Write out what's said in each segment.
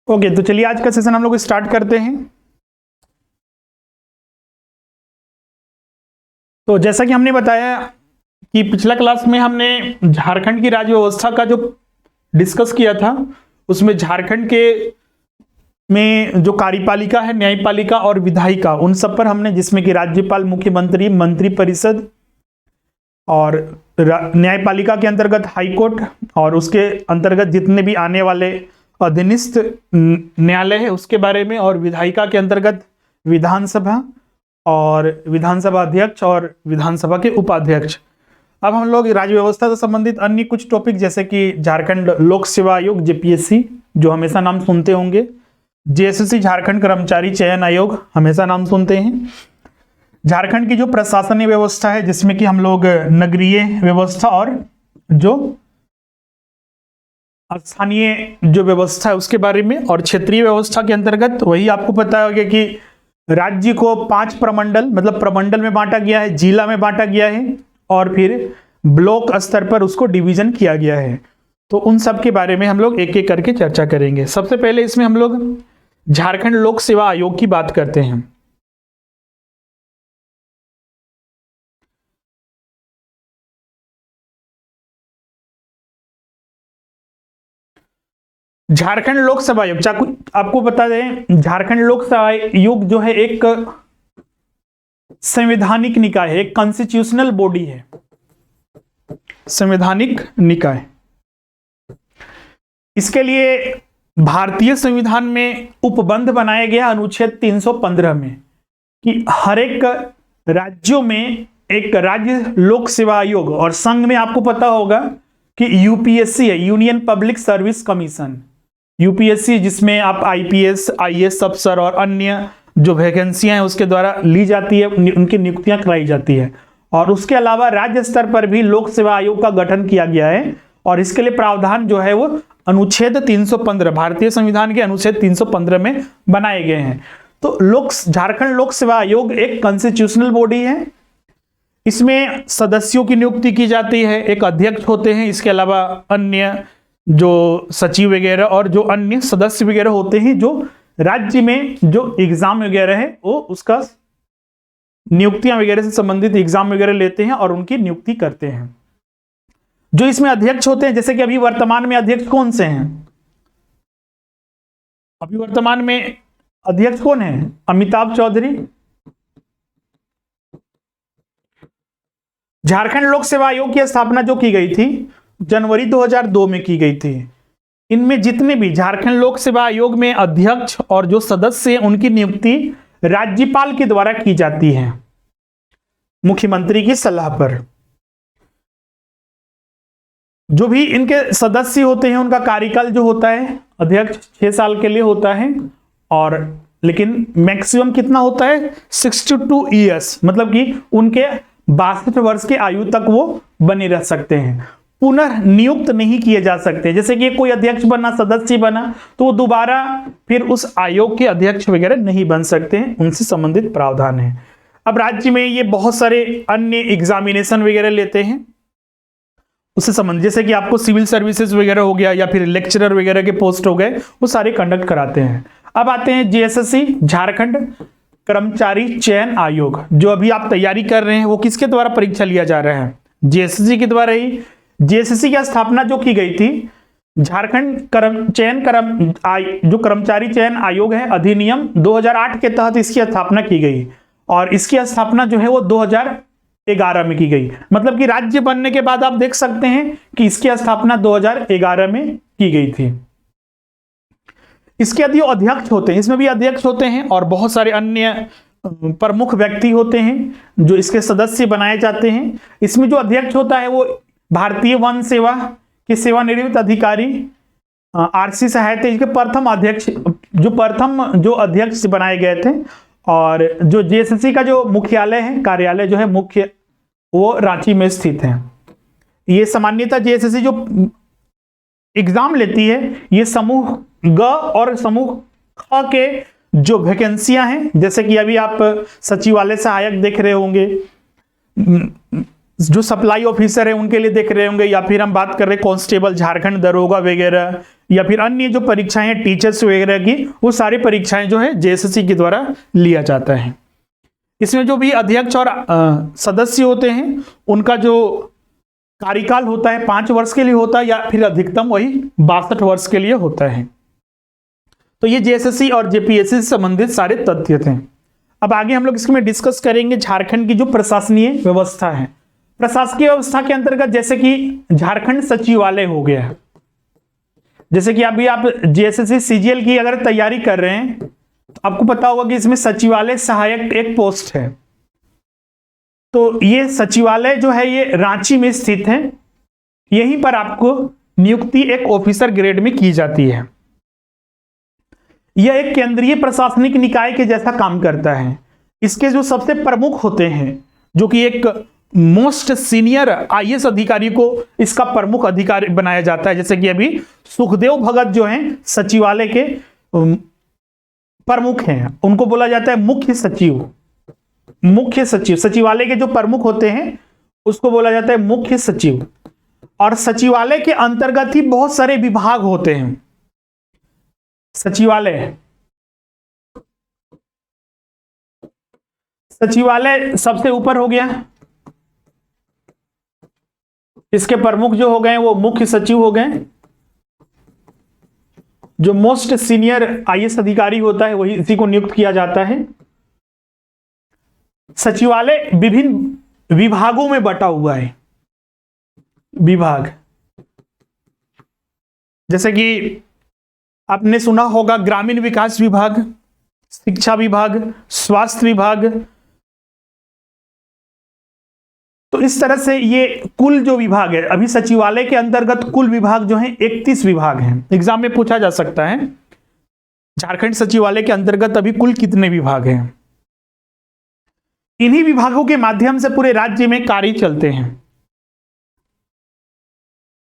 Okay, तो चलिए आज का सेशन हम लोग स्टार्ट करते हैं। तो जैसा कि हमने बताया कि पिछला क्लास में हमने झारखंड की राज्य व्यवस्था का जो डिस्कस किया था, उसमें झारखंड के में जो कार्यपालिका है, न्यायपालिका और विधायिका, उन सब पर हमने, जिसमें कि राज्यपाल, मुख्यमंत्री, मंत्रिपरिषद और न्यायपालिका के अंतर्गत हाईकोर्ट और उसके अंतर्गत जितने भी आने वाले अधीनस्थ न्यायालय है उसके बारे में, और विधायिका के अंतर्गत विधानसभा और विधानसभा अध्यक्ष और विधानसभा के उपाध्यक्ष। अब हम लोग राज्य व्यवस्था से संबंधित अन्य कुछ टॉपिक, जैसे कि झारखंड लोक सेवा आयोग जेपीएससी, जो हमेशा नाम सुनते होंगे, जेएसएससी झारखंड कर्मचारी चयन आयोग, हमेशा नाम सुनते हैं। झारखंड की जो प्रशासनिक व्यवस्था है, जिसमें कि हम लोग नगरीय व्यवस्था और जो स्थानीय जो व्यवस्था है उसके बारे में, और क्षेत्रीय व्यवस्था के अंतर्गत वही आपको पता होगा कि राज्य को 5 प्रमंडल, मतलब प्रमंडल में बांटा गया है, जिला में बांटा गया है, और फिर ब्लॉक स्तर पर उसको डिवीजन किया गया है। तो उन सब के बारे में हम लोग एक एक करके चर्चा करेंगे। सबसे पहले इसमें हम लोग झारखंड लोक सेवा आयोग की बात करते हैं। झारखंड लोक सेवा आयोग, आपको बता दें, झारखंड लोक सेवा आयोग जो है एक संवैधानिक निकाय है, एक कॉन्स्टिट्यूशनल बॉडी है, संवैधानिक निकाय। इसके लिए भारतीय संविधान में उपबंध बनाया गया अनुच्छेद 315 में कि हर एक राज्यों में एक राज्य लोक सेवा आयोग, और संघ में आपको पता होगा कि यूपीएससी है, union public service commission, UPSC, जिसमें आप आईपीएस, आईएएस अफसर और अन्य जो वैकेंसियां हैं उसके द्वारा ली जाती है, उनकी नियुक्तियां कराई जाती है। और उसके अलावा राज्य स्तर पर भी लोक सेवा आयोग का गठन किया गया है, और इसके लिए प्रावधान जो है वो अनुच्छेद 315, भारतीय संविधान के अनुच्छेद 315 में बनाए गए हैं। तो झारखंड लोक सेवा आयोग एक कॉन्स्टिट्यूशनल बॉडी है। इसमें सदस्यों की नियुक्ति की जाती है, एक अध्यक्ष होते हैं, इसके अलावा अन्य जो सचिव वगैरह और जो अन्य सदस्य वगैरह होते हैं, जो राज्य में जो एग्जाम वगैरह है वो उसका नियुक्तियां वगैरह से संबंधित एग्जाम वगैरह लेते हैं और उनकी नियुक्ति करते हैं। जो इसमें अध्यक्ष होते हैं, जैसे कि अभी वर्तमान में अध्यक्ष कौन से हैं? अभी वर्तमान में अध्यक्ष कौन है? अमिताभ चौधरी। झारखंड लोक सेवा आयोग की स्थापना जो की गई थी जनवरी 2002 में की गई थी। इनमें जितने भी झारखंड लोक सेवा आयोग में अध्यक्ष और जो सदस्य हैं उनकी नियुक्ति राज्यपाल के द्वारा की जाती है, मुख्यमंत्री की सलाह पर। जो भी इनके सदस्य होते हैं उनका कार्यकाल जो होता है, अध्यक्ष 6 साल के लिए होता है, और लेकिन मैक्सिमम कितना होता है? 62 ईयर्स, मतलब कि उनके 62 वर्ष के आयु तक वो बने रह सकते हैं, पुनः नियुक्त नहीं किए जा सकते। जैसे कि कोई अध्यक्ष बना, सदस्य बना, तो वो दोबारा फिर उस आयोग के अध्यक्ष वगैरह नहीं बन सकते हैं, उनसे संबंधित प्रावधान है। अब राज्य में ये बहुत सारे अन्य एग्जामिनेशन वगैरह लेते हैं उससे संबंधित, जैसे कि आपको सिविल सर्विसेज वगैरह हो गया या फिर लेक्चरर वगैरह के पोस्ट हो गए, वो सारे कंडक्ट कराते हैं। अब आते हैं जेएसएससी, झारखंड कर्मचारी चयन आयोग, जो अभी आप तैयारी कर रहे हैं, वो किसके द्वारा परीक्षा लिया जा रहा है? जेएसएससी के द्वारा ही। जेएसएससी की स्थापना जो की गई थी, झारखंड जो कर्मचारी चयन आयोग है, अधिनियम 2008 के तहत इसकी स्थापना की गई, और इसकी स्थापना जो है वो 2011 में की गई। मतलब कि राज्य बनने के बाद आप देख सकते हैं कि इसकी स्थापना 2011 में की गई थी। इसके अधिक अध्यक्ष होते हैं, इसमें भी अध्यक्ष होते हैं और बहुत सारे अन्य प्रमुख व्यक्ति होते हैं जो इसके सदस्य बनाए जाते हैं। इसमें जो अध्यक्ष होता है वो भारतीय वन सेवा के सेवानिवृत्त अधिकारी आरसी सहायता के प्रथम अध्यक्ष बनाए गए थे। और जो जेएसएससी का जो मुख्यालय है, कार्यालय जो है मुख्य, वो रांची में स्थित है। ये सामान्यतः जेएसएससी जो एग्जाम लेती है, ये समूह ग और समूह ख के जो वैकेंसियां हैं, जैसे कि अभी आप सचिवालय सहायक देख रहे होंगे, जो सप्लाई ऑफिसर है उनके लिए देख रहे होंगे, या फिर हम बात कर रहे हैं कांस्टेबल, झारखंड दरोगा वगैरह, या फिर अन्य जो परीक्षाएं हैं टीचर्स वगैरह की, वो सारी परीक्षाएं जो है जेएसएससी के द्वारा लिया जाता है। इसमें जो भी अध्यक्ष और सदस्य होते हैं उनका जो कार्यकाल होता है 5 वर्ष के लिए होता है, या फिर अधिकतम वही 62 वर्ष के लिए होता है। तो ये जेएसएससी और जेपीएससी से संबंधित सारे तथ्य थे। अब आगे हम लोग इसमें डिस्कस करेंगे झारखंड की जो प्रशासनीय व्यवस्था है। प्रशासकीय व्यवस्था के अंतर्गत जैसे कि झारखंड सचिवालय हो गया, जैसे कि अभी आप जेएसएससी सीजीएल की अगर तैयारी कर रहे हैं तो आपको पता होगा कि इसमें सचिवालय सहायक एक पोस्ट है। तो ये सचिवालय जो है ये रांची में स्थित है। यहीं पर आपको नियुक्ति एक ऑफिसर ग्रेड में की जाती है। यह एक केंद्रीय प्रशासनिक निकाय के जैसा काम करता है। इसके जो सबसे प्रमुख होते हैं, जो कि एक मोस्ट सीनियर आईएएस अधिकारी को इसका प्रमुख अधिकारी बनाया जाता है, जैसे कि अभी सुखदेव भगत जो हैं सचिवालय के प्रमुख हैं, उनको बोला जाता है मुख्य सचिव। मुख्य सचिव सचिवालय के जो प्रमुख होते हैं उसको बोला जाता है मुख्य सचिव। और सचिवालय के अंतर्गत ही बहुत सारे विभाग होते हैं। सचिवालय सबसे ऊपर हो गया, इसके प्रमुख जो हो गए वो मुख्य सचिव हो गए। जो मोस्ट सीनियर आईएएस अधिकारी होता है वही इसी को नियुक्त किया जाता है। सचिवालय विभिन्न विभागों में बटा हुआ है। विभाग जैसे कि आपने सुना होगा ग्रामीण विकास विभाग, शिक्षा विभाग, स्वास्थ्य विभाग। तो इस तरह से ये कुल जो विभाग है, अभी सचिवालय के अंतर्गत कुल विभाग जो है 31 विभाग हैं। एग्जाम में पूछा जा सकता है झारखंड सचिवालय के अंतर्गत अभी कुल कितने विभाग हैं। इन्हीं विभागों के माध्यम से पूरे राज्य में कार्य चलते हैं।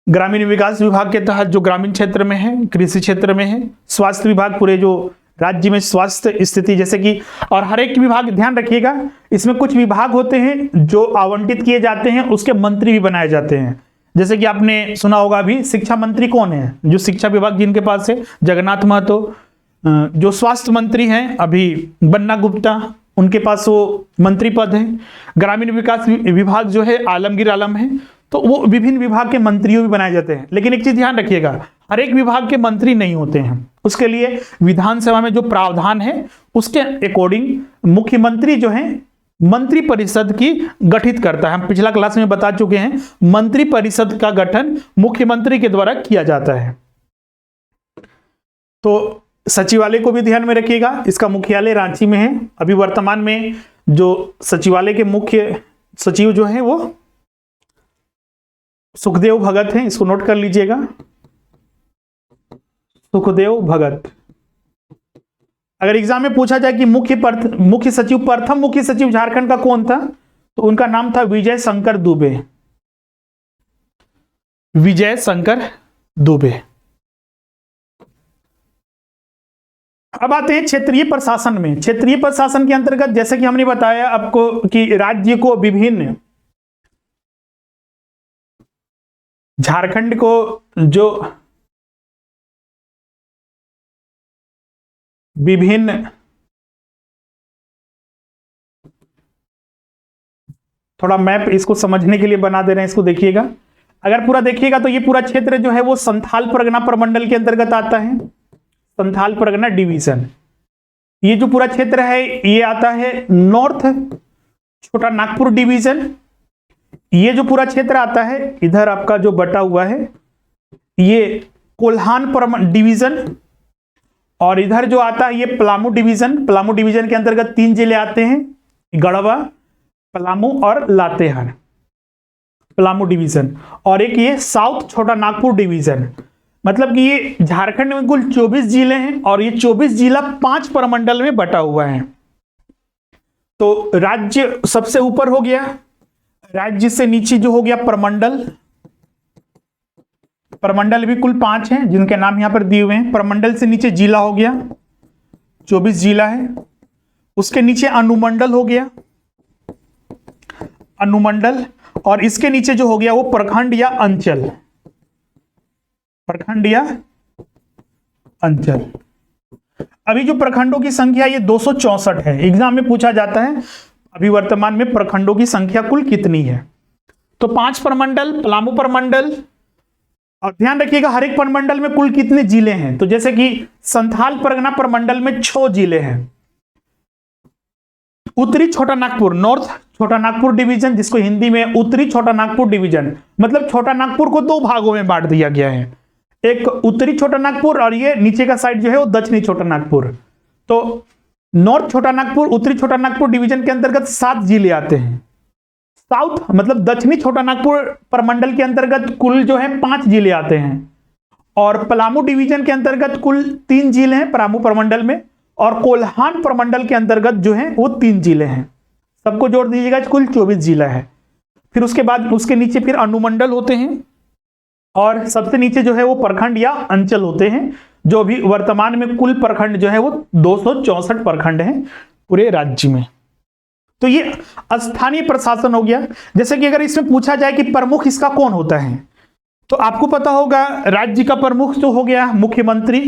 ग्रामीण विकास विभाग के तहत जो ग्रामीण क्षेत्र में है, कृषि क्षेत्र में है। स्वास्थ्य विभाग पूरे जो राज्य में स्वास्थ्य स्थिति, जैसे कि, और हर एक विभाग ध्यान रखिएगा इसमें कुछ विभाग होते हैं जो आवंटित किए जाते हैं, उसके मंत्री भी बनाए जाते हैं। जैसे कि आपने सुना होगा अभी शिक्षा मंत्री कौन है, जो शिक्षा विभाग जिनके पास है, जगन्नाथ महतो। जो स्वास्थ्य मंत्री हैं अभी बन्ना गुप्ता, उनके पास वो मंत्री पद है। ग्रामीण विकास विभाग जो है आलमगीर आलम है। तो वो विभिन्न विभाग के मंत्रियों भी बनाए जाते हैं। लेकिन एक चीज ध्यान रखिएगा, हर एक विभाग के मंत्री नहीं होते हैं। उसके लिए विधानसभा में जो प्रावधान है उसके अकॉर्डिंग मुख्यमंत्री जो है मंत्री परिषद की गठित करता है। हम पिछला क्लास में बता चुके हैं, मंत्री परिषद का गठन मुख्यमंत्री के द्वारा किया जाता है। तो सचिवालय को भी ध्यान में रखिएगा, इसका मुख्यालय रांची में है। अभी वर्तमान में जो सचिवालय के मुख्य सचिव जो है वो सुखदेव भगत हैं, इसको नोट कर लीजिएगा, सुखदेव भगत। अगर एग्जाम में पूछा जाए कि मुख्य सचिव, प्रथम मुख्य सचिव झारखंड का कौन था, तो उनका नाम था विजय शंकर दुबे। विजय शंकर दुबे। अब आते हैं क्षेत्रीय प्रशासन में। क्षेत्रीय प्रशासन के अंतर्गत जैसे कि हमने बताया आपको कि राज्य को विभिन्न, झारखंड को जो विभिन्न थोड़ा मैप इसको समझने के लिए बना दे रहे हैं, इसको देखिएगा। अगर पूरा देखिएगा तो ये पूरा क्षेत्र जो है वो संथाल परगना प्रमंडल के अंतर्गत आता है, संथाल परगना डिवीजन। ये जो पूरा क्षेत्र है ये आता है नॉर्थ छोटा नागपुर डिवीजन। ये जो पूरा क्षेत्र आता है इधर आपका जो बटा हुआ है ये कोल्हान डिवीजन, और इधर जो आता है ये पलामू डिवीजन। पलामू डिवीजन के अंतर्गत 3 जिले आते हैं, गढ़वा, पलामू और लातेहार। पलामू डिवीजन। और एक ये साउथ छोटा नागपुर डिवीजन। मतलब कि ये झारखंड में कुल 24 जिले हैं और ये 24 जिला 5 प्रमंडल में बटा हुआ है। तो राज्य सबसे ऊपर हो गया, राज्य से नीचे जो हो गया प्रमंडल। प्रमंडल भी कुल 5 हैं जिनके नाम यहां पर दिए हुए हैं। प्रमंडल से नीचे जिला हो गया, 24 जिला है। उसके नीचे अनुमंडल हो गया, अनुमंडल। और इसके नीचे जो हो गया वो प्रखंड या अंचल, प्रखंड या अंचल। अभी जो प्रखंडों की संख्या ये 264 है। एग्जाम में पूछा जाता है अभी वर्तमान में प्रखंडों की संख्या कुल कितनी है। तो 5 प्रमंडल, पलामू प्रमंडल, और ध्यान रखिएगा हर एक प्रमंडल में कुल कितने जिले हैं। तो जैसे कि संथाल परगना प्रमंडल में 6 जिले हैं। उत्तरी छोटा नागपुर, नॉर्थ छोटा नागपुर डिवीजन, जिसको हिंदी में उत्तरी छोटा नागपुर डिवीजन, मतलब छोटा नागपुर को 2 भागों में बांट दिया गया है, एक उत्तरी छोटा नागपुर और ये नीचे का साइड जो है वो दक्षिणी छोटा नागपुर। तो नॉर्थ छोटा नागपुर, उत्तरी छोटा नागपुर डिवीजन के अंतर्गत 7 जिले आते हैं। साउथ मतलब दक्षिणी छोटा नागपुर प्रमंडल के अंतर्गत कुल जो है 5 जिले आते हैं। और पलामू डिवीजन के अंतर्गत कुल 3 जिले हैं पलामू प्रमंडल में, और कोल्हान प्रमंडल के अंतर्गत जो है वो 3 जिले हैं। सबको जोड़ दीजिएगा कुल 24 जिला है। फिर उसके बाद उसके नीचे फिर अनुमंडल होते हैं, और सबसे नीचे जो है वो प्रखंड या अंचल होते हैं, जो भी वर्तमान में कुल प्रखंड जो है वो 264 प्रखंड हैं पूरे राज्य में। तो ये स्थानीय प्रशासन हो गया। जैसे कि अगर इसमें पूछा जाए कि प्रमुख इसका कौन होता है, तो आपको पता होगा राज्य का प्रमुख जो हो गया मुख्यमंत्री।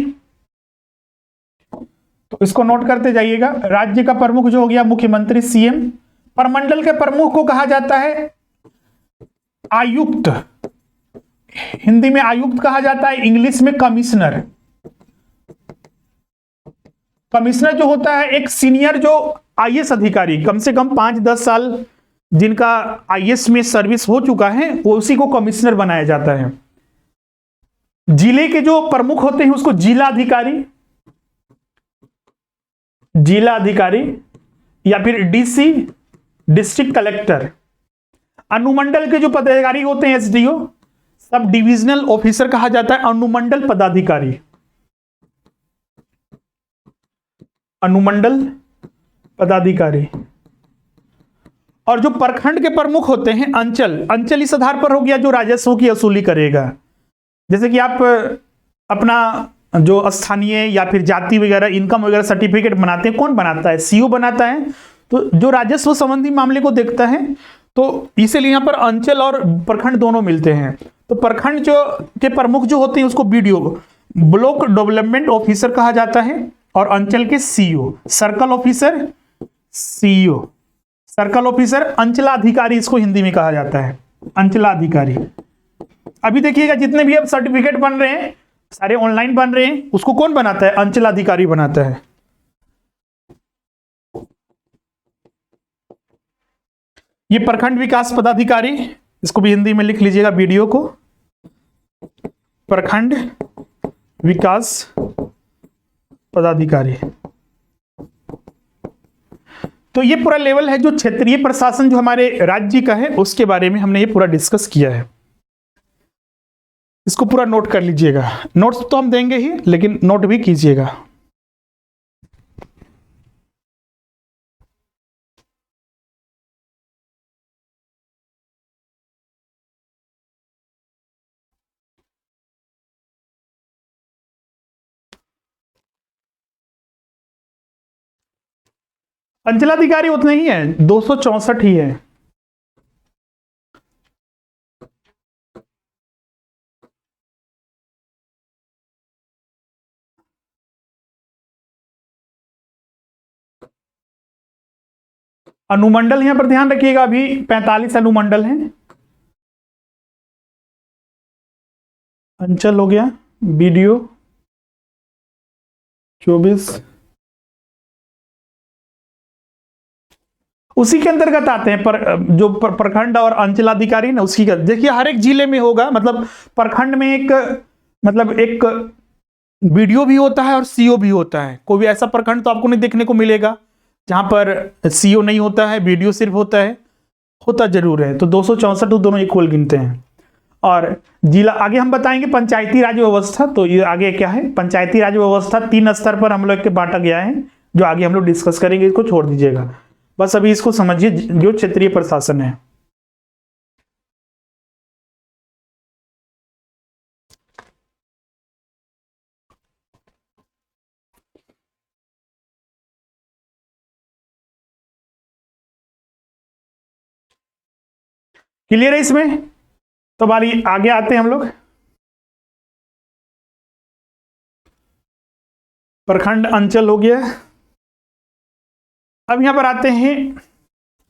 तो इसको नोट करते जाइएगा, राज्य का प्रमुख जो हो गया मुख्यमंत्री सीएम। प्रमंडल के प्रमुख को कहा जाता है आयुक्त, हिंदी में आयुक्त कहा जाता है, इंग्लिश में कमिश्नर। कमिश्नर जो होता है एक सीनियर जो आईएएस अधिकारी, कम से कम 5-10 साल जिनका आईएएस में सर्विस हो चुका है, वो उसी को कमिश्नर बनाया जाता है। जिले के जो प्रमुख होते हैं उसको जिला अधिकारी, जिला अधिकारी या फिर डीसी, डिस्ट्रिक्ट कलेक्टर। अनुमंडल के जो पदाधिकारी होते हैं एसडीओ, सब डिविजनल ऑफिसर कहा जाता है अनुमंडल पदाधिकारी। अनुमंडल पदाधिकारी। और जो प्रखंड के प्रमुख होते हैं अंचल, अंचल इस आधार पर हो गया जो राजस्व की वसूली करेगा। जैसे कि आप अपना जो स्थानीय या फिर जाति वगैरह इनकम वगैरह सर्टिफिकेट बनाते हैं, कौन बनाता है? सीओ बनाता है। तो जो राजस्व संबंधी मामले को देखता है, तो इसीलिए यहाँ पर अंचल और प्रखंड दोनों मिलते हैं। तो प्रखंड जो के प्रमुख जो होते हैं उसको बीडीओ, ब्लॉक डेवलपमेंट ऑफिसर कहा जाता है, और अंचल के CEO, circle officer, CEO, circle officer, अंचलाधिकारी इसको हिंदी में कहा जाता है, अंचलाधिकारी। अभी देखिएगा जितने भी अब सर्टिफिकेट बन रहे हैं सारे ऑनलाइन बन रहे हैं, उसको कौन बनाता है? अंचलाधिकारी बनाता है। ये प्रखंड विकास पदाधिकारी, इसको भी हिंदी में लिख लीजिएगा वीडियो को, प्रखंड विकास पदाधिकारी। तो ये पूरा लेवल है जो क्षेत्रीय प्रशासन जो हमारे राज्य का है उसके बारे में हमने ये पूरा डिस्कस किया है। इसको पूरा नोट कर लीजिएगा। नोट्स तो हम देंगे ही, लेकिन नोट भी कीजिएगा। अंचलाधिकारी उतने ही है, 264 ही है। अनुमंडल यहां पर ध्यान रखिएगा, अभी 45 अनुमंडल हैं। अंचल हो गया, बीडीओ 24, उसी के अंतर्गत आते हैं। जो प्रखंड और अंचलाधिकारी ना, उसकी देखिए हर एक जिले में होगा। मतलब प्रखंड में एक बीडीओ भी होता है और सीओ भी होता है। कोई भी ऐसा प्रखंड तो आपको नहीं देखने को मिलेगा जहां पर सीओ नहीं होता है, बीडीओ सिर्फ होता है, होता जरूर है। तो 264 दोनों इक्वल गिनते हैं। और जिला आगे हम बताएंगे पंचायती राज व्यवस्था। तो ये आगे क्या है? पंचायती राज व्यवस्था 3 स्तर पर हम लोग के बांटा गया है, जो आगे हम लोग डिस्कस करेंगे। इसको छोड़ दीजिएगा, बस अभी इसको समझिए जो क्षेत्रीय प्रशासन है। क्लियर है इसमें? तो बारी आगे आते हैं हम लोग। प्रखंड अंचल हो गया। अब यहां पर आते हैं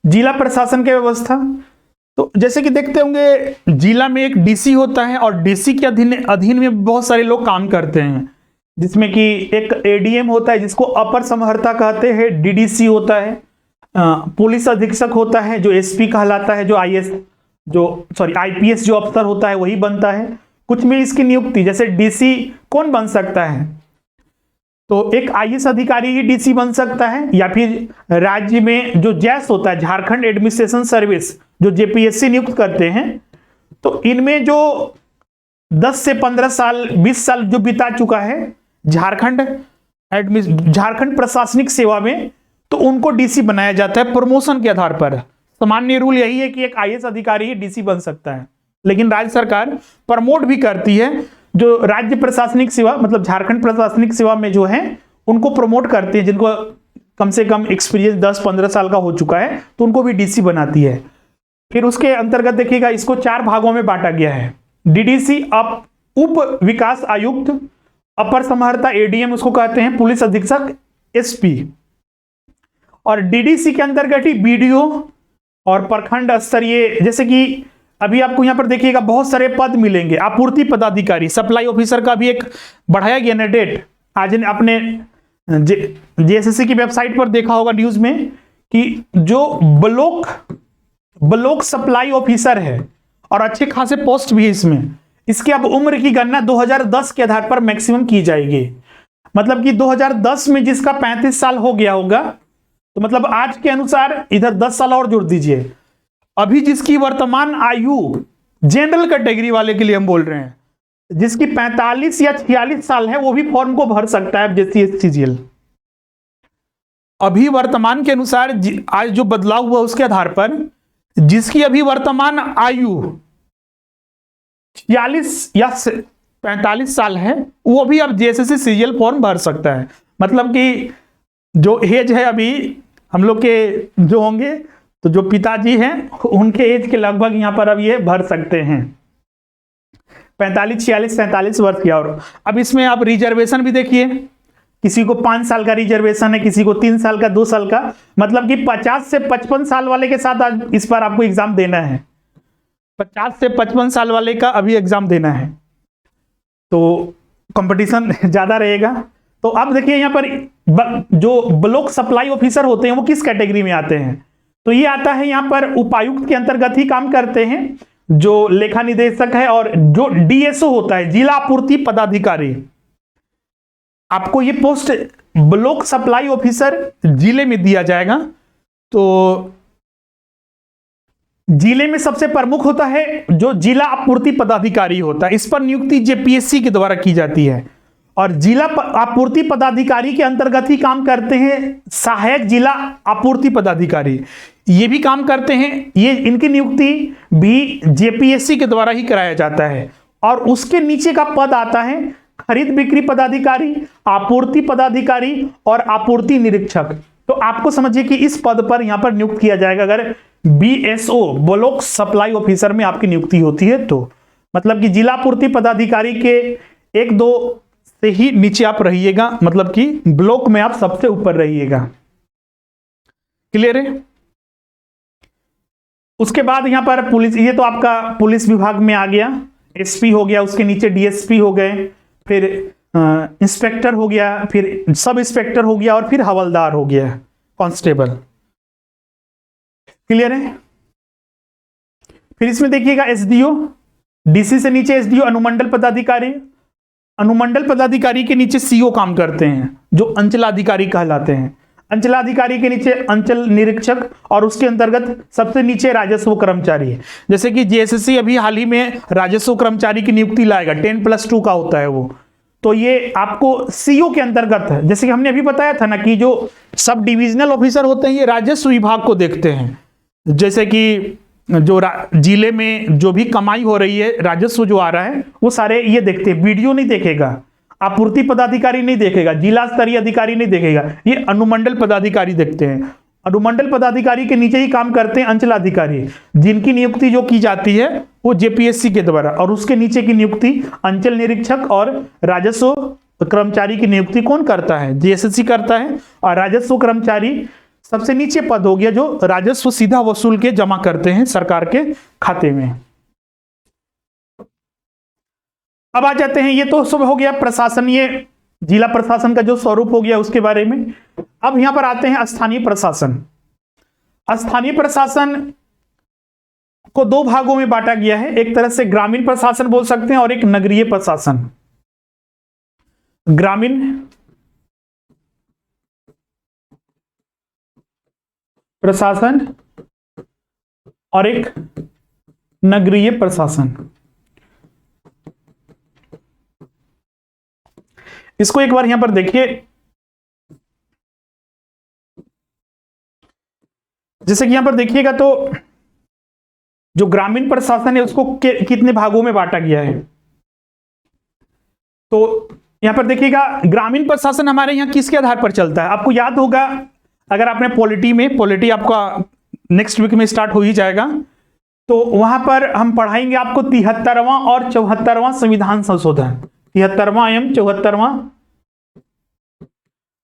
जिला प्रशासन की व्यवस्था। तो जैसे कि देखते होंगे जिला में एक डीसी होता है और डीसी के अधीन में बहुत सारे लोग काम करते हैं, जिसमें कि एक एडीएम होता है जिसको अपर समहर्ता कहते हैं, डीडीसी होता है, पुलिस अधीक्षक होता है जो एसपी कहलाता है, जो आईपीएस जो अफसर होता है वही बनता है। कुछ में इसकी नियुक्ति, जैसे डीसी कौन बन सकता है, तो एक आईएएस अधिकारी ही डीसी बन सकता है, या फिर राज्य में जो जैस होता है, झारखंड एडमिनिस्ट्रेशन सर्विस, जो जेपीएससी नियुक्त करते हैं, तो इनमें जो 10 से 15 साल 20 साल जो बिता चुका है झारखंड प्रशासनिक सेवा में, तो उनको डीसी बनाया जाता है प्रमोशन के आधार पर। सामान्य रूल यही है कि एक आईएएस अधिकारी ही डीसी बन सकता है, लेकिन राज्य सरकार प्रमोट भी करती है। जो राज्य प्रशासनिक सेवा मतलब झारखंड प्रशासनिक सेवा में जो है उनको प्रमोट करते हैं, जिनको कम से कम एक्सपीरियंस 10-15 साल का हो चुका है, तो उनको भी डीसी बनाती है। फिर उसके अंतर्गत देखिएगा इसको 4 भागों में बांटा गया है। डीडीसी उप विकास आयुक्त, अपर समहर्ता एडीएम उसको कहते हैं, पुलिस अधीक्षक एसपी, और डीडीसी के अंतर्गत ही बीडीओ और प्रखंड स्तरीय, जैसे कि अभी आपको यहां पर देखिएगा बहुत सारे पद मिलेंगे। आपूर्ति पदाधिकारी, सप्लाई ऑफिसर का भी एक बढ़ाया गया ना डेट। आज आपने जेएसएससी की वेबसाइट पर देखा होगा न्यूज में कि जो ब्लॉक सप्लाई ऑफिसर है और अच्छे खासे पोस्ट भी है इसमें, इसकी अब उम्र की गणना 2010 के आधार पर मैक्सिमम की जाएगी। मतलब कि 2010 में जिसका 35 साल हो गया होगा, तो मतलब आज के अनुसार इधर 10 साल और जोड़ दीजिए। अभी जिसकी वर्तमान आयु जनरल कैटेगरी वाले के लिए हम बोल रहे हैं, जिसकी 45 या 46 साल है, वो भी फॉर्म को भर सकता है JCSCGL। अभी वर्तमान के अनुसार आज जो बदलाव हुआ उसके आधार पर जिसकी अभी वर्तमान आयु 46 या 45 साल है, वो भी अब JSSCGL फॉर्म भर सकता है। मतलब कि जो एज है अभी हम लोग के जो होंगे, तो जो पिताजी हैं उनके एज के लगभग यहां पर अब ये भर सकते हैं, 45, 46, 47 वर्ष की। और अब इसमें आप रिजर्वेशन भी देखिए, किसी को 5 साल का रिजर्वेशन है, किसी को 3 साल का, 2 साल का। मतलब कि 50 से 55 साल वाले के साथ आज इस पर आपको एग्जाम देना है। 50 से 55 साल वाले का अभी एग्जाम देना है, तो कंपटीशन ज्यादा रहेगा। तो अब देखिए यहाँ पर जो ब्लॉक सप्लाई ऑफिसर होते हैं वो किस कैटेगरी में आते हैं, तो ये आता है यहाँ पर उपायुक्त के अंतर्गत ही काम करते हैं, जो लेखा निदेशक है, और जो डीएसओ होता है जिला आपूर्ति पदाधिकारी। आपको ये पोस्ट ब्लॉक सप्लाई ऑफिसर जिले में दिया जाएगा। तो जिले में सबसे प्रमुख होता है जो जिला आपूर्ति पदाधिकारी होता है, इस पर नियुक्ति जेपीएससी के द्वारा की जाती है। और जिला आपूर्ति पदाधिकारी के अंतर्गत ही काम करते हैं सहायक जिला आपूर्ति पदाधिकारी, ये भी काम करते हैं। ये इनकी नियुक्ति भी जेपीएससी के द्वारा ही कराया जाता है। और उसके नीचे का पद आता है खरीद बिक्री पदाधिकारी, आपूर्ति पदाधिकारी और आपूर्ति निरीक्षक। तो आपको समझिए कि इस पद पर यहां पर नियुक्त किया जाएगा अगर बीएसओ ब्लॉक सप्लाई ऑफिसर में आपकी नियुक्ति होती है तो। मतलब कि जिला आपूर्ति पदाधिकारी के 1-2 से ही नीचे आप रहिएगा, मतलब कि ब्लॉक में आप सबसे ऊपर रहिएगा। क्लियर है? उसके बाद यहां पर पुलिस, ये तो आपका पुलिस विभाग में आ गया, एसपी हो गया, उसके नीचे डीएसपी हो गए, फिर इंस्पेक्टर हो गया, फिर सब इंस्पेक्टर हो गया, और फिर हवलदार हो गया, कांस्टेबल। क्लियर है? फिर इसमें देखिएगा एसडीओ, डीसी से नीचे एसडीओ अनुमंडल पदाधिकारी, अनुमंडल पदाधिकारी के नीचे सीओ काम करते हैं जो अंचलाधिकारी कहलाते हैं, अंचलाधिकारी के नीचे अंचल निरीक्षक, और उसके अंतर्गत सबसे नीचे राजस्व कर्मचारी है। जैसे कि जेएसएससी अभी हाल ही में राजस्व कर्मचारी की नियुक्ति लाएगा, 10+2 का होता है वो, तो ये आपको सीओ के अंतर्गत है। जैसे कि हमने अभी बताया था ना कि जो सब डिविजनल ऑफिसर होते हैं ये राजस्व विभाग को देखते हैं। जैसे कि जो जिले में जो भी कमाई हो रही है, राजस्व जो आ रहा है, वो सारे ये देखते हैं। बीडीओ नहीं देखेगा, आपूर्ति पदाधिकारी नहीं देखेगा, जिला स्तरीय अधिकारी नहीं देखेगा, ये अनुमंडल पदाधिकारी देखते हैं। अनुमंडल पदाधिकारी के नीचे ही काम करते हैं अंचलाधिकारी, जिनकी नियुक्ति जो की जाती है वो जेपीएससी के द्वारा, और उसके नीचे की नियुक्ति अंचल निरीक्षक और राजस्व कर्मचारी की नियुक्ति कौन करता है? जीएसएससी करता है। और राजस्व कर्मचारी सबसे नीचे पद हो गया जो राजस्व सीधा वसूल के जमा करते हैं सरकार के खाते में। अब आ जाते हैं, ये तो सब हो गया प्रशासनीय, जिला प्रशासन का जो स्वरूप हो गया उसके बारे में। अब यहां पर आते हैं स्थानीय प्रशासन। स्थानीय प्रशासन को दो भागों में बांटा गया है, एक तरह से ग्रामीण प्रशासन बोल सकते हैं और एक नगरीय प्रशासन। ग्रामीण प्रशासन और एक नगरीय प्रशासन। इसको एक बार यहां पर देखिए, जैसे कि यहां पर देखिएगा तो जो ग्रामीण प्रशासन है उसको कितने भागों में बांटा गया है। तो यहां पर देखिएगा ग्रामीण प्रशासन हमारे यहां किसके आधार पर चलता है? आपको याद होगा, अगर आपने पॉलिटी आपका नेक्स्ट वीक में स्टार्ट हो ही जाएगा, तो वहां पर हम पढ़ाएंगे आपको 73वां और 74वां संविधान संशोधन। 73वां एवं 74वां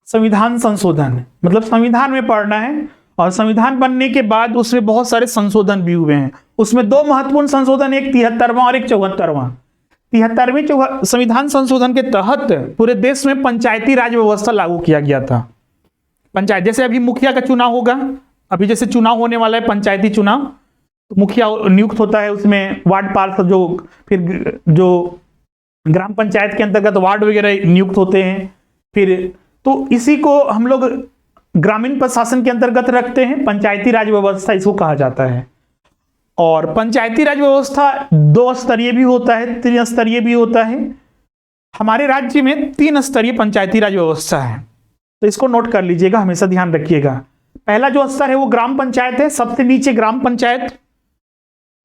संविधान संशोधन, मतलब संविधान में पढ़ना है। और संविधान बनने के बाद उसमें बहुत सारे संशोधन भी हुए हैं। उसमें दो महत्वपूर्ण संशोधन, एक 73वां और एक 74वां। 73वें संविधान संशोधन के तहत पूरे देश में पंचायती राज व्यवस्था लागू किया गया था। पंचायत, जैसे अभी मुखिया का चुनाव होगा, अभी जैसे चुनाव होने वाला है पंचायती चुनाव, तो मुखिया नियुक्त होता है, उसमें वार्ड पार्षद फिर जो ग्राम पंचायत के अंतर्गत वार्ड वगैरह नियुक्त होते हैं। फिर तो इसी को हम लोग ग्रामीण प्रशासन के अंतर्गत रखते हैं, पंचायती राज व्यवस्था इसको कहा जाता है। और पंचायती राज व्यवस्था 2 स्तरीय भी होता है, 3 स्तरीय भी होता है। हमारे राज्य में 3 स्तरीय पंचायती राज व्यवस्था है, तो इसको नोट कर लीजिएगा, हमेशा ध्यान रखिएगा। पहला जो स्तर है वो ग्राम पंचायत है, सबसे नीचे ग्राम पंचायत,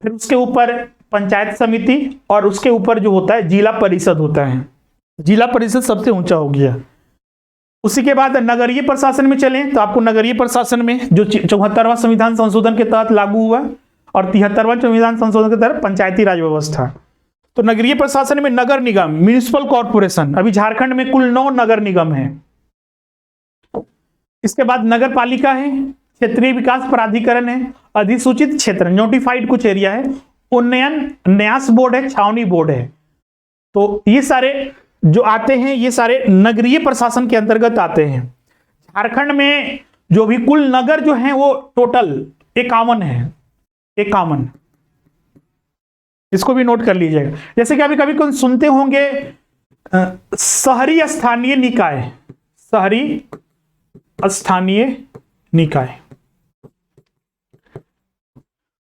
फिर उसके ऊपर पंचायत समिति और उसके ऊपर जो होता है जिला परिषद होता है। जिला परिषद सबसे ऊंचा हो गया। उसी के बाद नगरीय प्रशासन में चलें तो आपको नगरीय प्रशासन में जो 74वां संविधान संशोधन के तहत लागू हुआ और 73वां संविधान संशोधन के तहत पंचायती राज व्यवस्था। तो नगरीय प्रशासन में नगर निगम, म्युनिसिपल कॉर्पोरेशन, अभी झारखंड में कुल 9 नगर निगम है। इसके बाद नगर पालिका है, क्षेत्रीय विकास प्राधिकरण है, अधिसूचित क्षेत्र नोटिफाइड कुछ एरिया है, उन्नयन न्यास बोर्ड है, छावनी बोर्ड है। तो ये सारे जो आते हैं ये सारे नगरीय प्रशासन के अंतर्गत आते हैं। झारखंड में जो भी कुल नगर जो हैं वो टोटल 51 है, 51। इसको भी नोट कर लीजिएगा। जैसे कि अभी कभी कोई सुनते होंगे शहरी स्थानीय निकाय, शहरी स्थानीय निकाय।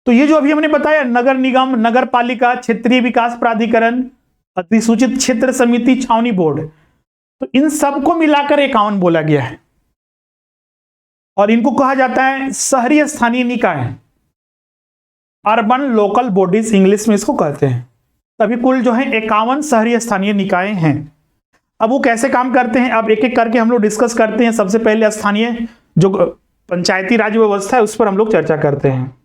तो ये जो अभी हमने बताया नगर निगम, नगर पालिका, क्षेत्रीय विकास प्राधिकरण, अधिसूचित क्षेत्र समिति, छावनी बोर्ड, तो इन सबको मिलाकर 51 बोला गया है और इनको कहा जाता है शहरी स्थानीय निकाय, अर्बन लोकल बॉडीज इंग्लिश में इसको कहते हैं। तभी कुल जो है 51 शहरी स्थानीय निकाय हैं। अब वो कैसे काम करते हैं, अब एक एक करके हम लोग डिस्कस करते हैं। सबसे पहले स्थानीय जो पंचायती राज व्यवस्था है उस पर हम लोग चर्चा करते हैं।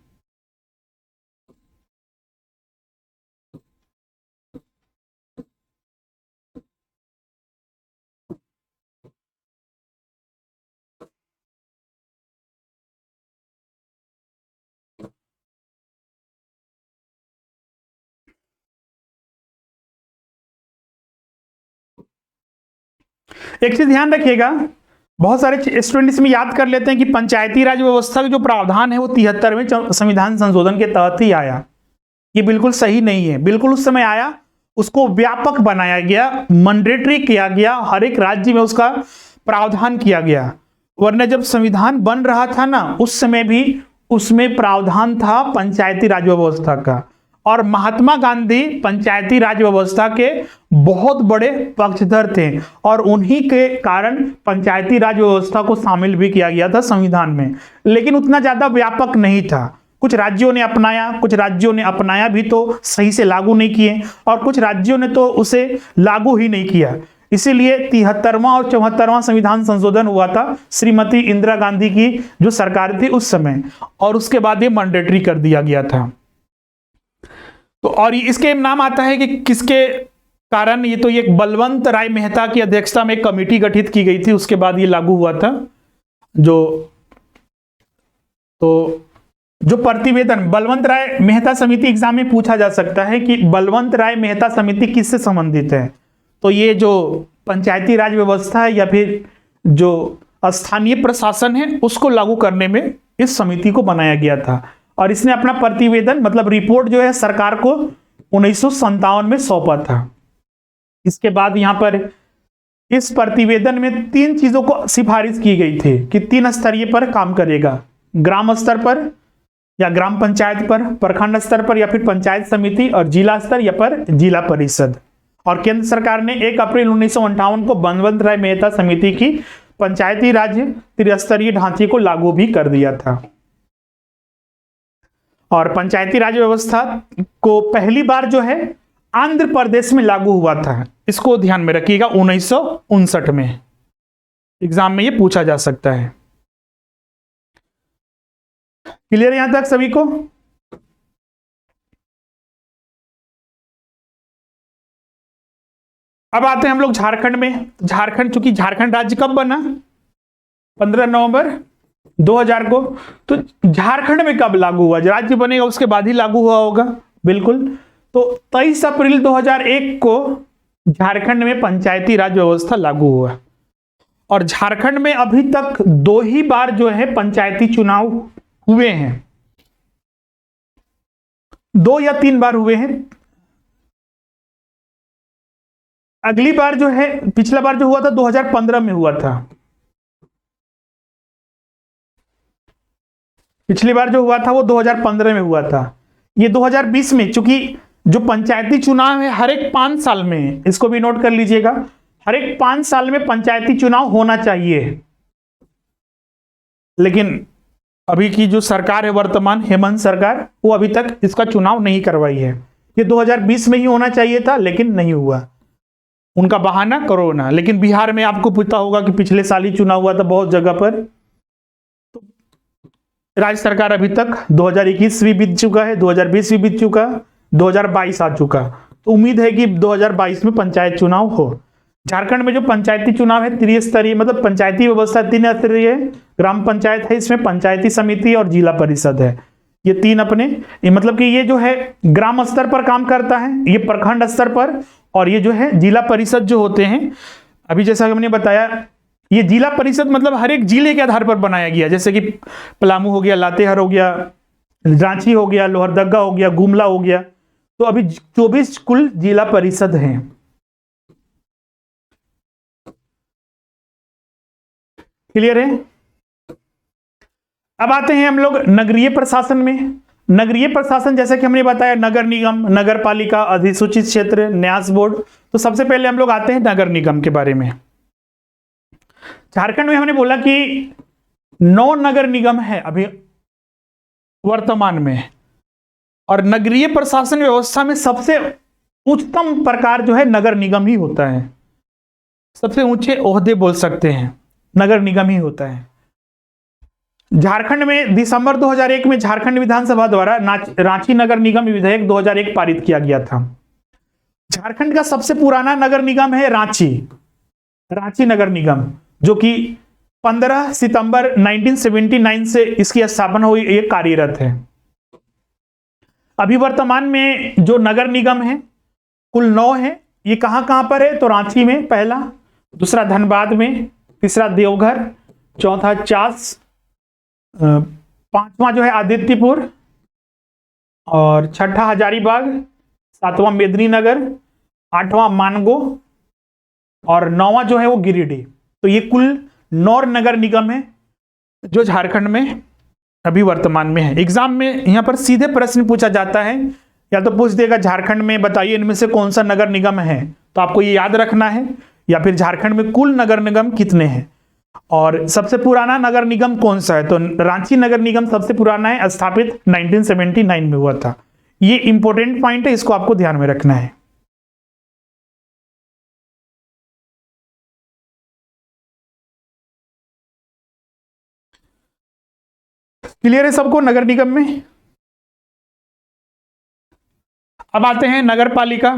एक चीज ध्यान रखिएगा, बहुत सारे स्टूडेंट इसमें याद कर लेते हैं कि पंचायती राज व्यवस्था का जो प्रावधान है वो 73वें संविधान संशोधन के तहत ही आया। ये बिल्कुल सही नहीं है। बिल्कुल उस समय आया, उसको व्यापक बनाया गया, मैंडेटरी किया गया, हर एक राज्य में उसका प्रावधान किया गया। वरना जब संविधान बन रहा था ना उस समय भी उसमें प्रावधान था पंचायती राज व्यवस्था का, और महात्मा गांधी पंचायती राज व्यवस्था के बहुत बड़े पक्षधर थे और उन्हीं के कारण पंचायती राज व्यवस्था को शामिल भी किया गया था संविधान में। लेकिन उतना ज्यादा व्यापक नहीं था। कुछ राज्यों ने अपनाया, कुछ राज्यों ने अपनाया भी तो सही से लागू नहीं किए, और कुछ राज्यों ने तो उसे लागू ही नहीं किया। इसीलिए 73वां और 74वां संविधान संशोधन हुआ था श्रीमती इंदिरा गांधी की जो सरकार थी उस समय, और उसके बाद ये मैंडेटरी कर दिया गया था। तो और इसके नाम आता है कि किसके कारण ये तो ये बलवंत राय मेहता की अध्यक्षता में एक कमेटी गठित की गई थी, उसके बाद ये लागू हुआ था। जो प्रतिवेदन बलवंत राय मेहता समिति एग्जाम में पूछा जा सकता है कि बलवंत राय मेहता समिति किससे संबंधित है, तो ये जो पंचायती राज व्यवस्था है या फिर जो स्थानीय प्रशासन है उसको लागू करने में इस समिति को बनाया गया था। और इसने अपना प्रतिवेदन मतलब रिपोर्ट जो है सरकार को 1957 में सौंपा था। इसके बाद यहां पर इस प्रतिवेदन में 3 चीजों को सिफारिश की गई थी कि 3 स्तरीय पर काम करेगा, ग्राम स्तर पर या ग्राम पंचायत पर, प्रखंड स्तर पर या फिर पंचायत समिति, और जिला स्तर या पर जिला परिषद। और केंद्र सरकार ने 1 अप्रैल 1958 को बलवंत राय मेहता समिति की पंचायती राज त्रिस्तरीय ढांचे को लागू भी कर दिया था। और पंचायती राज व्यवस्था को पहली बार जो है आंध्र प्रदेश में लागू हुआ था, इसको ध्यान में रखिएगा, 1959 में एग्जाम में ये पूछा जा सकता है। क्लियर यहां तक सभी को? अब आते हैं हम लोग झारखंड में। झारखंड, चूंकि झारखंड राज्य कब बना? 15 नवंबर 2000 को। तो झारखंड में कब लागू हुआ? राज्य बनेगा उसके बाद ही लागू हुआ होगा, बिल्कुल। तो 23 अप्रैल 2001 को झारखंड में पंचायती राज व्यवस्था लागू हुआ। और झारखंड में अभी तक 2 ही बार जो है पंचायती चुनाव हुए हैं, 2 या 3 बार हुए हैं। अगली बार जो है, पिछला बार जो हुआ था 2015 में हुआ था। पिछली बार जो हुआ था वो 2015 में हुआ था। ये 2020 में, चूंकि जो पंचायती चुनाव है हर एक 5 साल में, इसको भी नोट कर लीजिएगा, हर एक 5 साल में पंचायती चुनाव होना चाहिए। लेकिन अभी की जो सरकार है वर्तमान हेमंत सरकार, वो अभी तक इसका चुनाव नहीं करवाई है। ये 2020 में ही होना चाहिए था लेकिन नहीं हुआ, उनका बहाना कोरोना। लेकिन बिहार में आपको पता होगा कि पिछले साल ही चुनाव हुआ था बहुत जगह पर। तो राज्य सरकार अभी तक 2021 भी बीत चुका है, 2020 भी बीत चुका, 2022 आ चुका। तो उम्मीद है कि 2022 में पंचायत चुनाव हो। झारखंड में जो पंचायती चुनाव है त्रिस्तरीय, मतलब पंचायती व्यवस्था 3 स्तरीय है। ग्राम पंचायत है, इसमें पंचायती समिति और जिला परिषद है। ये 3 अपने, मतलब कि ये जो है ग्राम स्तर पर काम करता है, ये प्रखंड स्तर पर, और ये जो है जिला परिषद जो होते हैं, अभी जैसा हमने बताया, ये जिला परिषद मतलब हर एक जिले के आधार पर बनाया गया। जैसे कि पलामू हो गया, लातेहार हो गया, रांची हो गया, लोहरदगा हो गया, गुमला हो गया। तो अभी 24 कुल जिला परिषद हैं। क्लियर है? अब आते हैं हम लोग नगरीय प्रशासन में। नगरीय प्रशासन जैसे कि हमने बताया, नगर निगम, नगर पालिका, अधिसूचित क्षेत्र, न्यास बोर्ड। तो सबसे पहले हम लोग आते हैं नगर निगम के बारे में। झारखंड में हमने बोला कि 9 नगर निगम है अभी वर्तमान में, और नगरीय प्रशासन व्यवस्था में सबसे उच्चतम प्रकार जो है नगर निगम ही होता है। सबसे ऊंचे ओहदे बोल सकते हैं, नगर निगम ही होता है। झारखंड में दिसंबर 2001 में झारखंड विधानसभा द्वारा रांची नगर निगम विधेयक 2001 पारित किया गया था। झारखंड का सबसे पुराना नगर निगम है रांची नगर निगम, जो कि 15 सितंबर 1979 से इसकी स्थापना हुई, ये कार्यरत है। अभी वर्तमान में जो नगर निगम है कुल 9 है। ये कहां पर है? तो रांची में पहला, दूसरा धनबाद में, तीसरा देवघर, चौथा चास, 5वां जो है आदित्यपुर, और 6ठा हजारीबाग, 7वां मेदिनीनगर, 8वां मानगो, और 9वां जो है वो गिरिडीह। तो ये कुल 9 नगर निगम है जो झारखंड में अभी वर्तमान में है। एग्जाम में यहां पर सीधे प्रश्न पूछा जाता है, या तो पूछ देगा झारखंड में बताइए इनमें से कौन सा नगर निगम है, तो आपको ये याद रखना है, या फिर झारखंड में कुल नगर निगम कितने हैं और सबसे पुराना नगर निगम कौन सा है। तो रांची नगर निगम सबसे पुराना है, स्थापित 1979 में हुआ था। ये इंपॉर्टेंट पॉइंट है, इसको आपको ध्यान में रखना है। क्लियर है सबको नगर निगम में? अब आते हैं नगर पालिका।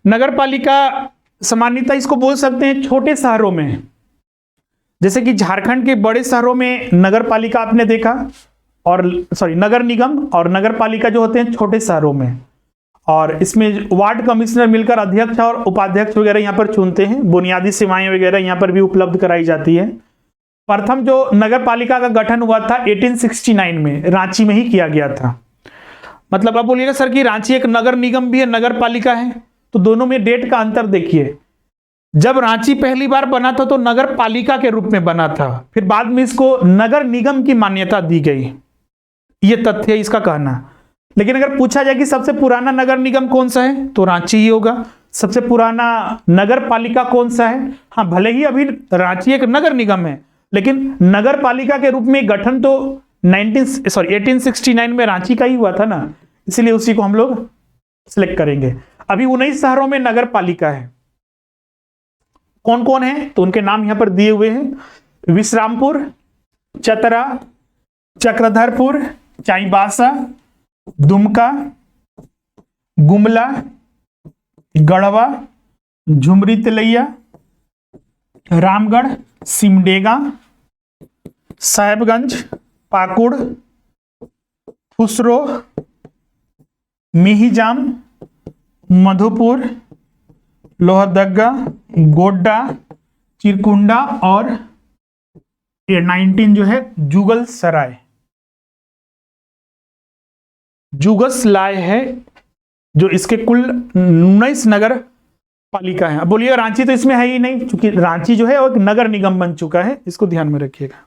नगर पालिका सामान्यतः इसको बोल सकते हैं छोटे शहरों में, जैसे कि झारखंड के बड़े शहरों में नगर पालिका आपने देखा, और नगर निगम और नगर पालिका जो होते हैं छोटे शहरों में, और इसमें वार्ड कमिश्नर मिलकर अध्यक्ष और उपाध्यक्ष वगैरह यहाँ पर चुनते हैं। बुनियादी सेवाएं वगैरह यहाँ पर भी उपलब्ध कराई जाती है। प्रथम जो नगर पालिका का गठन हुआ था 1869 में रांची में ही किया गया था। मतलब अब बोलिएगा सर कि रांची एक नगर निगम भी है, नगर पालिका है, तो दोनों में डेट का अंतर देखिए। जब रांची पहली बार बना था तो नगर पालिका के रूप में बना था, फिर बाद में इसको नगर निगम की मान्यता दी गई। ये तथ्य है इसका कहना। लेकिन अगर पूछा जाए कि सबसे पुराना नगर निगम कौन सा है, तो रांची ही होगा। सबसे पुराना नगर पालिका कौन सा है, हाँ भले ही अभी रांची एक नगर निगम है, लेकिन नगर पालिका के रूप में गठन तो 1869 में रांची का ही हुआ था ना, इसलिए उसी को हम लोग सिलेक्ट करेंगे। अभी 19 शहरों में नगर पालिका है। कौन कौन है, तो उनके नाम यहां पर दिए हुए हैं। विश्रामपुर, चतरा, चक्रधरपुर, चाईबासा, दुमका, गुमला, गढ़वा, झुमरी तिलैया, रामगढ़, सिमडेगा, साहेबगंज, पाकुड़, फुसरो, मिहिजाम, मधुपुर, लोहरदगा, गोड्डा, चिरकुंडा और ये 19 जो है जुगल सराय, जुगसलाय है, जो इसके कुल 19 नगर पालिका है। अब बोलिए रांची तो इसमें है ही नहीं, क्योंकि रांची जो है वो एक नगर निगम बन चुका है, इसको ध्यान में रखिएगा।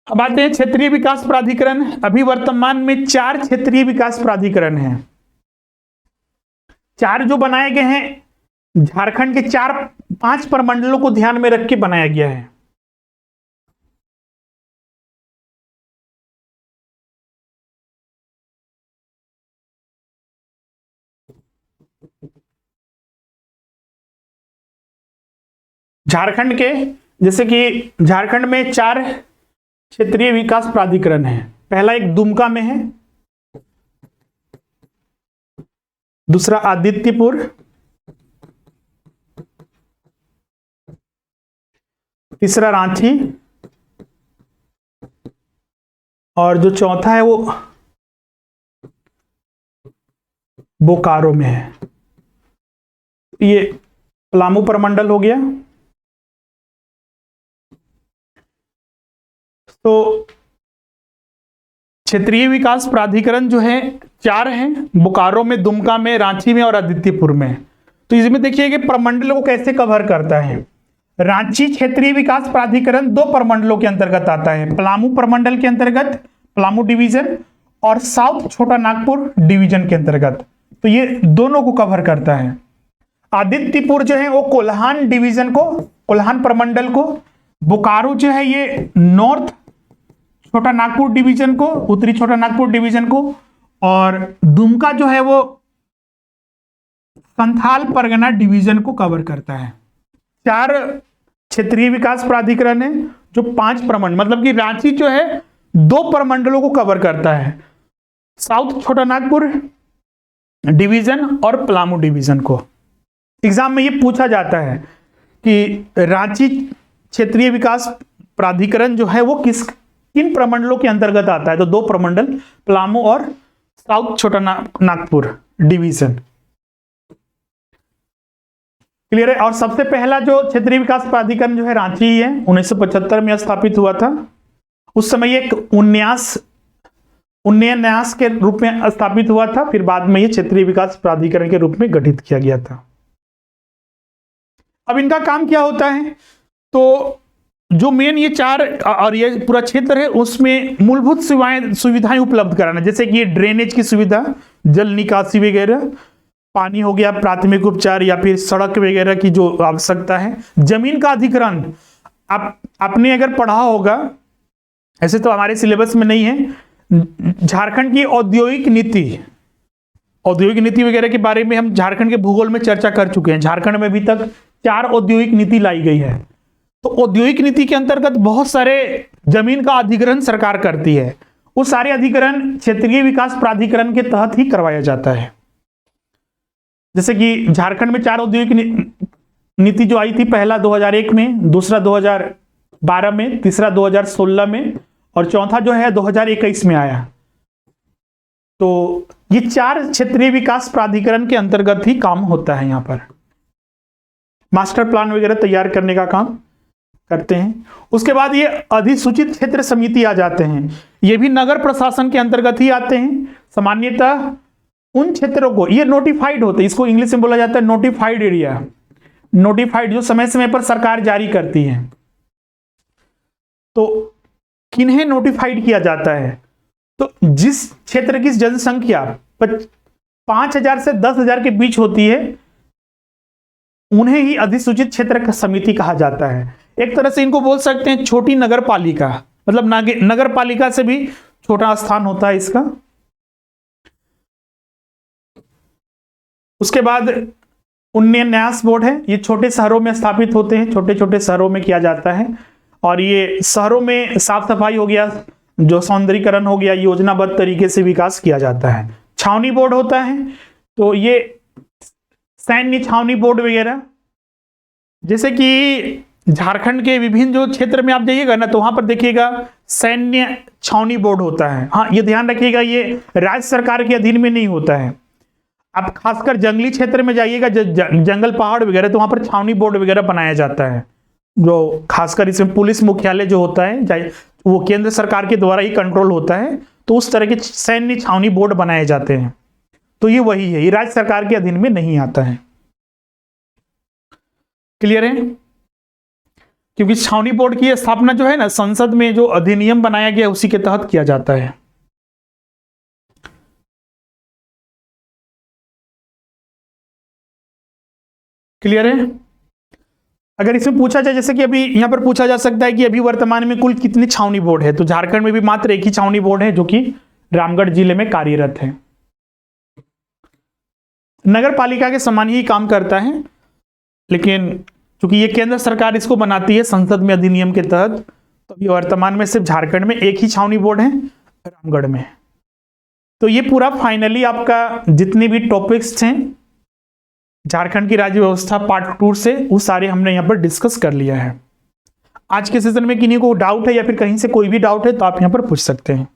अब आते हैं क्षेत्रीय विकास प्राधिकरण। अभी वर्तमान में 4 क्षेत्रीय विकास प्राधिकरण हैं। 4 जो बनाए गए हैं झारखंड के 5 प्रमंडलों को ध्यान में रख के बनाया गया है। झारखंड के, जैसे कि झारखंड में 4 क्षेत्रीय विकास प्राधिकरण है। पहला एक दुमका में है, दूसरा आदित्यपुर, तीसरा रांची, और जो चौथा है वो बोकारो में है। ये पलामू प्रमंडल हो गया। तो क्षेत्रीय विकास प्राधिकरण जो है 4 हैं, बोकारो में, दुमका में, रांची में और आदित्यपुर में। तो इसमें देखिए कि प्रमंडलों को कैसे कवर करता है। रांची क्षेत्रीय विकास प्राधिकरण 2 प्रमंडलों के अंतर्गत आता है, पलामू प्रमंडल के अंतर्गत, पलामू डिवीजन, और साउथ छोटा नागपुर डिवीजन के अंतर्गत। तो ये दोनों को कवर करता है। आदित्यपुर जो है वो कोल्हान डिवीजन को, कोल्हान प्रमंडल को, बोकारो जो है ये नॉर्थ छोटा नागपुर डिवीजन को, उत्तरी छोटा नागपुर डिवीजन को, और दुमका जो है वो संथाल परगना डिवीजन को कवर करता है। 4 क्षेत्रीय विकास प्राधिकरण है जो 5 प्रमंडल, मतलब कि रांची जो है 2 प्रमंडलों को कवर करता है, साउथ छोटा नागपुर डिवीजन और पलामू डिवीजन को। एग्जाम में ये पूछा जाता है कि रांची क्षेत्रीय विकास प्राधिकरण जो है वो किन प्रमंडलों के अंतर्गत आता है, तो 2 प्रमंडल, पलामू और साउथ छोटा नागपुर डिवीजन। क्लियर है। और सबसे पहला जो क्षेत्रीय विकास प्राधिकरण जो है रांची ही है, 1975 में स्थापित हुआ था। उस समय एक उन्नयन्यास के रूप में स्थापित हुआ था, फिर बाद में ये क्षेत्रीय विकास प्राधिकरण के रूप में गठित किया गया था। अब इनका काम क्या होता है, तो जो मेन ये 4 और ये पूरा क्षेत्र है उसमें मूलभूत सुविधाएं उपलब्ध कराना, जैसे कि ये ड्रेनेज की सुविधा, जल निकासी वगैरह, पानी हो गया, प्राथमिक उपचार, या फिर सड़क वगैरह की जो आवश्यकता है। जमीन का अधिग्रहण आपने अगर पढ़ा होगा, ऐसे तो हमारे सिलेबस में नहीं है, झारखंड की औद्योगिक नीति वगैरह के बारे में हम झारखंड के भूगोल में चर्चा कर चुके हैं। झारखंड में अभी तक 4 औद्योगिक नीति लाई गई है। तो औद्योगिक नीति के अंतर्गत बहुत सारे जमीन का अधिग्रहण सरकार करती है। वो सारे अधिग्रहण क्षेत्रीय विकास प्राधिकरण के तहत ही करवाया जाता है। जैसे कि झारखंड में 4 औद्योगिक नीति जो आई थी, पहला 2001 में, दूसरा 2012 में, तीसरा 2016 में और चौथा जो है 2021 में आया। तो ये 4 क्षेत्रीय विकास प्राधिकरण के अंतर्गत ही काम होता है। यहां पर मास्टर प्लान वगैरह तैयार करने का काम करते हैं। उसके बाद ये अधिसूचित क्षेत्र समिति आ जाते हैं, ये भी नगर प्रशासन के अंतर्गत ही आते हैं। सामान्यतः उन क्षेत्रों को, ये नोटिफाइड होते हैं, इसको इंग्लिश में बोला जाता है नोटिफाइड एरिया। नोटिफाइड जो समय समय पर सरकार जारी करती है। तो किन्हें नोटिफाइड किया जाता है? तो जिस क्षेत्र की जनसंख्या 5,000 से 10,000 के बीच होती है, उन्हें ही अधिसूचित क्षेत्र समिति कहा जाता है। एक तरह से इनको बोल सकते हैं छोटी नगर पालिका, मतलब नगर पालिका से भी छोटा स्थान होता है इसका। उसके बाद उन्नयन न्यास बोर्ड है, ये छोटे शहरों में स्थापित होते हैं, छोटे छोटे शहरों में किया जाता है। और ये शहरों में साफ सफाई हो गया, जो सौंदर्यीकरण हो गया, योजनाबद्ध तरीके से विकास किया जाता है। छावनी बोर्ड होता है, तो ये सैन्य छावनी बोर्ड वगैरह, जैसे कि झारखंड के विभिन्न जो क्षेत्र में आप जाइएगा ना, तो वहां पर देखिएगा सैन्य छावनी बोर्ड होता है। हाँ, ये ध्यान रखिएगा, ये राज्य सरकार के अधीन में नहीं होता है। आप खासकर जंगली क्षेत्र में जाइएगा, जंगल पहाड़ वगैरह, तो वहां पर छावनी बोर्ड वगैरह बनाया जाता है, जो खासकर इसमें पुलिस मुख्यालय जो होता है वो केंद्र सरकार के द्वारा ही कंट्रोल होता है। तो उस तरह के सैन्य छावनी बोर्ड बनाए जाते हैं। तो ये वही है, ये राज्य सरकार के अधीन में नहीं आता है। क्लियर है? क्योंकि छावनी बोर्ड की स्थापना जो है ना, संसद में जो अधिनियम बनाया गया उसी के तहत किया जाता है। क्लियर है? अगर इसमें पूछा जाए, जैसे कि अभी यहां पर पूछा जा सकता है कि अभी वर्तमान में कुल कितनी छावनी बोर्ड है, तो झारखंड में भी मात्र एक ही छावनी बोर्ड है, जो कि रामगढ़ जिले में कार्यरत है। नगर पालिका के समान ही काम करता है, लेकिन चूंकि ये केंद्र सरकार इसको बनाती है संसद में अधिनियम के तहत, तो अभी वर्तमान में सिर्फ झारखंड में एक ही छावनी बोर्ड है, रामगढ़ में। तो ये पूरा फाइनली आपका जितने भी टॉपिक्स थे झारखंड की राज्य व्यवस्था पार्ट 2 से, वो सारे हमने यहाँ पर डिस्कस कर लिया है। आज के सेशन में किन्हीं को डाउट है या फिर कहीं से कोई भी डाउट है तो आप यहाँ पर पूछ सकते हैं।